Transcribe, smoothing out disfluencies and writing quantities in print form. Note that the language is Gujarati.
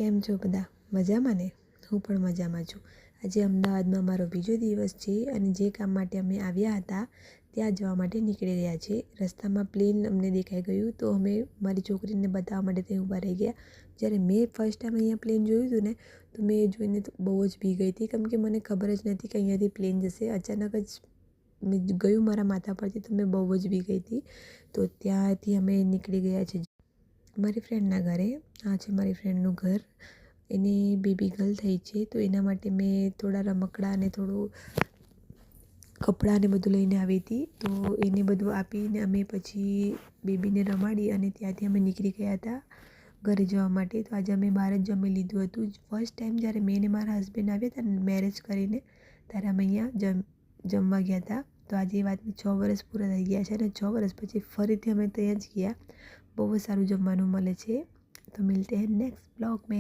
કેમ છો બધા? મજામાં ને? હું પણ મજામાં છું. આજે અમદાવાદમાં મારો બીજો દિવસ છે અને જે કામ માટે અમે આવ્યા હતા ત્યાં જવા માટે નીકળી રહ્યા છે. રસ્તામાં પ્લેન અમને દેખાઈ ગયું તો અમે મારી છોકરીને બતાવવા માટે ત્યાં ઊભા રહી ગયા. જ્યારે મેં ફર્સ્ટ ટાઈમ અહીંયા પ્લેન જોયું હતું ને તો મેં એ જોઈને તો બહુ જ ભી ગઈ હતી, કેમ કે મને ખબર જ નથી કે અહીંયાથી પ્લેન જશે. અચાનક જ મેં ગયું મારા માથા પરથી તો મેં બહુ જ ભી ગઈ હતી. તો ત્યાંથી અમે નીકળી ગયા છે મારી ફ્રેન્ડના ઘરે. આ છે મારી ફ્રેન્ડનું ઘર. એની બેબી ગર્લ થઈ છે તો એના માટે મેં થોડા રમકડાં અને થોડું કપડાં ને બધું લઈને આવી હતી. તો એને બધું આપીને અમે પછી બેબીને રમાડી અને ત્યાંથી અમે નીકળી ગયા હતા ઘરે જવા માટે. તો આજે અમે બહાર જ જમી લીધું હતું. ફર્સ્ટ ટાઈમ જ્યારે મેં ને મારા હસબન્ડ આવ્યા હતા ને મેરેજ કરીને ત્યારે અમે અહીંયા જમવા ગયા હતા. તો આજે એ વાતને 6 વર્ષ પૂરા થઈ ગયા છે અને 6 વર્ષ પછી ફરીથી અમે ત્યાં જ ગયા. બહુ જ સારું જમવાનું મળે છે. तो मिलते हैं नेक्स्ट ब्लॉग में।